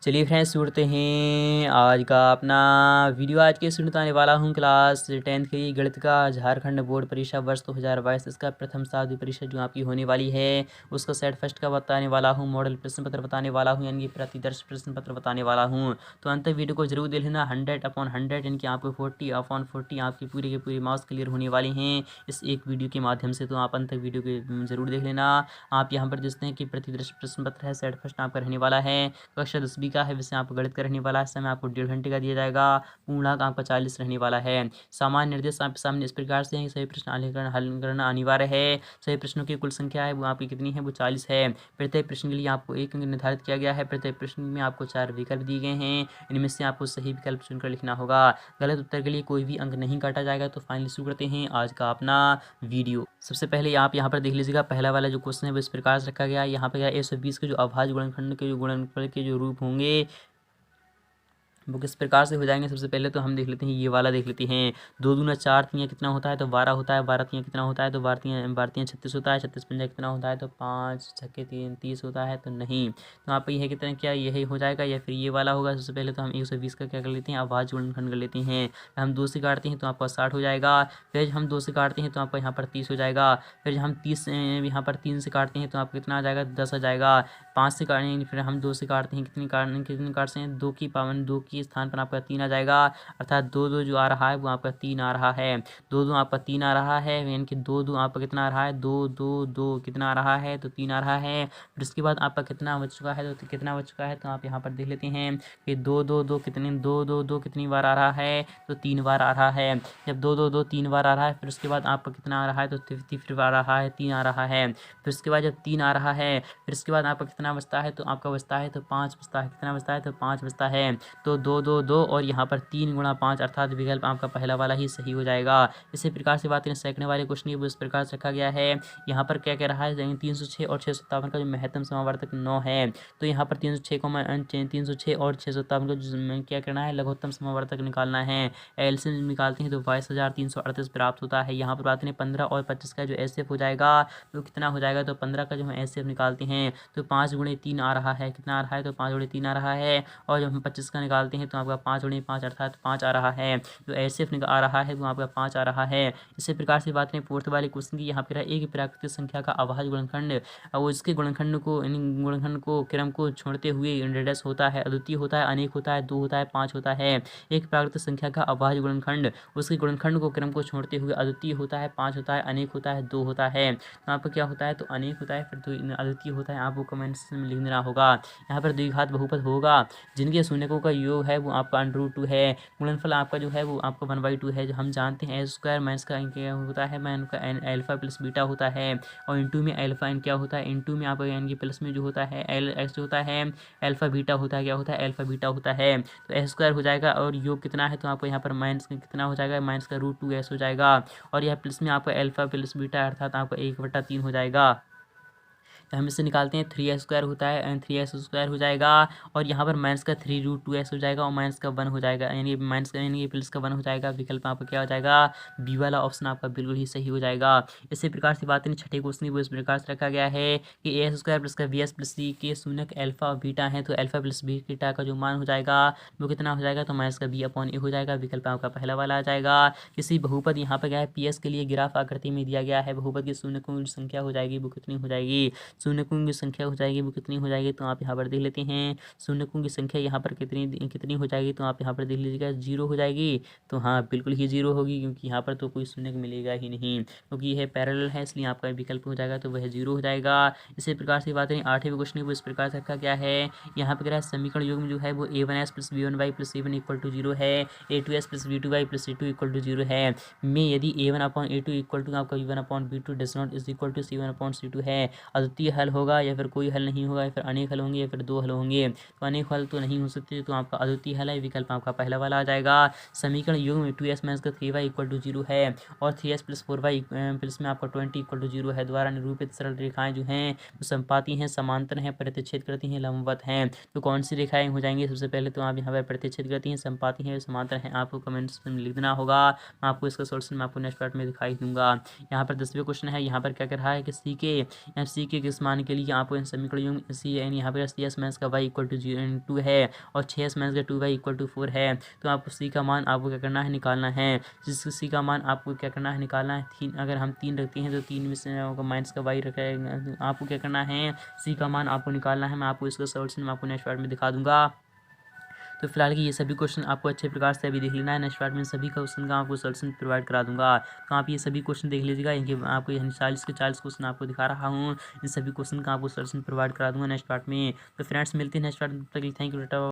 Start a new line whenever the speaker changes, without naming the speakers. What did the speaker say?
चलिए फ्रेंड्स शुरुते हैं आज का अपना वीडियो। आज के शुरू आने वाला हूँ क्लास 10th की गणित का झारखंड बोर्ड परीक्षा वर्ष 2022 इसका प्रथम साध्य परीक्षा जो आपकी होने वाली है उसका सेट फर्स्ट का बताने वाला हूँ, मॉडल प्रश्न पत्र बताने वाला हूँ, यानी कि प्रतिदर्श प्रश्न पत्र बताने वाला हूँ। तो अंत वीडियो को जरूर देख लेना। 100/100 यानी कि आपको 40/40 आपकी पूरी के पूरी मार्क्स क्लियर होने वाले हैं इस एक वीडियो के माध्यम से। तो आप अंत वीडियो के जरूर देख लेना। आप यहाँ पर देखते हैं कि प्रतिदर्श प्रश्न पत्र है, सेट फर्स्ट आपका रहने वाला है। कक्षा 10वीं का है, विषय आपको गणित का रहने वाला है। समय आपको 1.5 घंटे का दिया जाएगा। पूर्णांक आपका 40 रहने वाला है। सामान्य निर्देश आपके सामने इस प्रकार से हैं। सभी प्रश्न हल करना अनिवार्य है। सभी प्रश्नों की कुल संख्या है वो आपकी कितनी है, वो 40 है। प्रत्येक प्रश्न के लिए आपको 1 अंक निर्धारित किया गया है। प्रत्येक प्रश्न में आपको 4 विकल्प दिए गए हैं, इनमें से आपको सही विकल्प चुनकर लिखना होगा। गलत उत्तर के लिए कोई भी अंक नहीं काटा जाएगा। तो फाइनली शुरू करते हैं आज का अपना वीडियो। सबसे पहले आप यहाँ पर देख लीजिएगा, पहला वाला जो क्वेश्चन है वो इस प्रकार से रखा गया है। यहाँ पे क्या 120 के जो अभाज्य गुणनखंड के जो गुणनफल के जो रूप होंगे वो किस प्रकार से हो जाएंगे। सबसे पहले तो हम देख लेते हैं, ये वाला देख लेते हैं। 2 दूना 4 तियाँ कितना होता है, तो 12 होता है। 12 तियाँ कितना होता है, तो 12 तियाँ 36 होता है। 36 पंजा कितना होता है, तो 5 छक्के 3 30 होता है। तो नहीं, तो यहाँ पर यह कितना क्या यही हो जाएगा या फिर ये वाला होगा। सबसे पहले तो हम 120 का क्या कर लेते हैं, अभाज्य गुणनखंड कर लेते हैं। हम 2 से काटते हैं तो आपका 60 हो जाएगा। फिर हम 2 से काटते हैं तो आपका यहाँ पर 30 हो जाएगा। फिर हम 30 यहाँ पर 3 से काटते हैं तो आपको कितना आ जाएगा, 10 आ जाएगा। 5 से काटेंगे, फिर हम 2 से काटते हैं, कितनी काटते हैं, 2 की पावन 2 के स्थान पर आपका 3 आ जाएगा। अर्थात 2 जो आ रहा है वो आपका 3 आ रहा है। 2 आपका 3 आ रहा है, यानी कि 2 आपका कितना आ रहा है, 2 कितना आ रहा है, तो 3 आ रहा है। फिर उसके बाद आपका कितना बच चुका है, तो कितना बच चुका है, तो आप यहाँ पर देख लेते हैं कि 2 कितनी बार आ रहा है, तो 3 बार आ रहा है। जब 2 3 बार आ रहा है, फिर उसके बाद आपका कितना आ रहा है, तो फिर आ रहा है 3 आ रहा है। फिर उसके बाद जब 3 आ रहा है, फिर उसके बाद आपका कितना बचता है, तो आपका बचता है तो 5 बचता है। कितना बचता है, तो 5 बचता है। तो 2 और यहाँ पर 3 गुणा 5 अर्थात विकल्प आपका पहला वाला ही सही हो जाएगा। इसी प्रकार से बात करें सेकंड वाले क्वेश्चन की, वो इस प्रकार से रखा गया है। यहाँ पर क्या कह रहा है, 306 और 657 का जो महत्तम समावर्तक 9 है, तो यहाँ पर 306 और 657 का जो क्या करना है, लघुत्तम समावर्तक निकालना है। एलसीएम निकालते हैं तो 22,338 प्राप्त होता है। यहाँ पर बात करें 15 और 25 का जो एचसीएफ हो जाएगा तो कितना हो जाएगा, तो 15 का जो हम एचसीएफ निकालते हैं तो 5 गुणे 3 आ रहा है। कितना आ रहा है, तो 5 गुणे 3 आ रहा है। और जब हम 25 का निकालते हैं तो आपका 5 गुणे 5 अर्थात 5 आ रहा है। जो एचसीएफ आ रहा है वो आपका 5 आ रहा है। इसी प्रकार से बात करें फोर्थ वाले क्वेश्चन की, यहाँ पर एक प्राकृतिक संख्या का अभाज्य गुणनखंड और इसके गुणनखंड को क्रम को छोड़ते हुए इंडेडेस होता है, अद्वितीय होता है, अनेक होता है, 2 होता है, 5 होता है। एक प्राकृतिक संख्या का अभाज्य गुणनखंड उसके गुणनखंड को क्रम को छोड़ते हुए अद्वितीय होता है, 5 होता है, अनेक होता है, 2 होता है। तो यहाँ पर क्या होता है, तो अनेक होता है, फिर तो अद्वितीय होता है। आपको कमेंट्स में लिख देना होगा। यहाँ पर द्विघात बहुपद होगा जिनके शून्यकों का योग है वो आपका √2 है। गुणनफल आपका जो है वो आपका 1/2 है। जो हम जानते हैं स्क्वायर माइनस का क्या होता है, माइनस का अल्फा प्लस बीटा होता है। और इंटू में अल्फा एन क्या होता है, इंटू में आपका यानी कि प्लस में जो होता है एल एक्स जो होता है अल्फा बीटा होता है। क्या होता है, अल्फा बीटा होता है। तो एस स्क्वायर हो जाएगा और योग कितना है, तो आपको यहाँ पर माइनस कितना हो जाएगा, माइनस का √2s हो जाएगा। और यह प्लस में आपका अल्फा प्लस बीटा अर्थात आपका 1/3 हो जाएगा। तो हम इससे निकालते हैं 3s² होता है, 3s² हो जाएगा। और यहाँ पर माइनस का 3√2s हो जाएगा और माइनस का 1 हो जाएगा, यानी माइनस का यानी प्लस का 1 हो जाएगा। विकल्प आपका क्या हो जाएगा, बी वाला ऑप्शन आपका बिल्कुल ही सही हो जाएगा। इसी प्रकार से बात करें छठे क्वेश्चन की, वो इस प्रकार से रखा गया है कि a² प्लस का bs प्लस c के शून्यक अल्फा और बीटा है, तो अल्फा प्लस बीटा का जो मान हो जाएगा वो कितना हो जाएगा, तो माइनस का b/a हो जाएगा। विकल्प आपका पहला वाला आ जाएगा। किसी बहुपद यहाँ पर क्या है, पीएस के लिए ग्राफ आकृति में दिया गया है। बहुपद की शून्यकों की संख्या हो जाएगी वो कितनी हो जाएगी, शून्यकों की संख्या हो जाएगी वो कितनी हो जाएगी, तो आप यहाँ पर देख लेते हैं। शून्यकों की संख्या यहाँ पर कितनी हो जाएगी, तो आप यहाँ पर देख लीजिएगा 0 हो जाएगी। तो हाँ बिल्कुल ही 0 होगी, क्योंकि यहाँ पर तो कोई शून्यक मिलेगा ही नहीं, क्योंकि यह पैरेलल है, इसलिए आपका विकल्प हो जाएगा, तो वह 0 हो जाएगा। इसी प्रकार से बात करें 8वें क्वेश्चन को, इस प्रकार से रखा गया है। यहाँ पर क्या है, समीकरण युग्म जो है वो a1s plus b1y plus c1 equal to 0 है, a2s plus b2y plus c2 equal to 0 है। में यदि a1/a2 इक्वल टू आपका b1/b2 does not is equal to c1/c2 है, अद्वितीय हल होगा या फिर कोई हल नहीं होगा, या फिर अनेक हल होंगे या फिर 2 हल होंगे। तो अनेक हल तो नहीं हो सकते, तो आपका अद्वितीय हल है। विकल्प आपका पहला वाला आ जाएगा। समीकरण युग्म 2s माइनस का 3y इक्वल टू 0 है और 3s प्लस 4y प्लस में आपका 20 इक्वल टू 0 है। द्वारा निरूपित सरल रेखाएं जो हैं वो संपाती हैं, समांतर हैं, प्रतिच्छेद करती हैं, लंबवत हैं। तो कौन सी रेखाएं हो जाएंगी, सबसे पहले तो आप यहाँ पर प्रतिच्छेद करती हैं, संपाती हैं, समांतर हैं। आपको कमेंट्स में लिख देना होगा। मैं आपको इसका सोल्यूशन मैं आपको नेक्स्ट पार्ट में दिखाई दूंगा। यहाँ पर 10वें क्वेश्चन है। यहाँ पर क्या कर रहा है कि सी के इस मान के लिए आपको इन समीकरणों सी एन यहाँ पर सी एस माइनस का वाई इक्वल टू 2 है और 6s माइनस का 2y इक्वल टू 4 है। तो आपको सी का मान आपको क्या करना है, निकालना है। जिस सी का मान आपको क्या करना है, निकालना है 3। अगर हम 3 रखते हैं तो 3 में से माइनस का वाई रखेगा, आपको क्या करना है, सी का मान आपको निकालना है। मैं आपको इसका सोल्यूशन मैं आपको नेक्स्ट पार्ट में दिखा दूंगा। तो फिलहाल की ये सभी क्वेश्चन आपको अच्छे प्रकार से अभी देख लेना है। नेक्स्ट पार्ट में सभी क्वेश्चन का आपको सोल्यूशन प्रोवाइड करा दूंगा। तो आप ये सभी क्वेश्चन देख लीजिएगा। इनके आपको 40 के 40 क्वेश्चन आपको दिखा रहा हूँ। इन सभी क्वेश्चन का आपको सोल्यूशन प्रोवाइड करा दूंगा नेक्स्ट पार्ट में। तो फ्रेंड्स मिलते हैं नेक्स्ट पार्ट में, तब तक के लिए थैंक यू।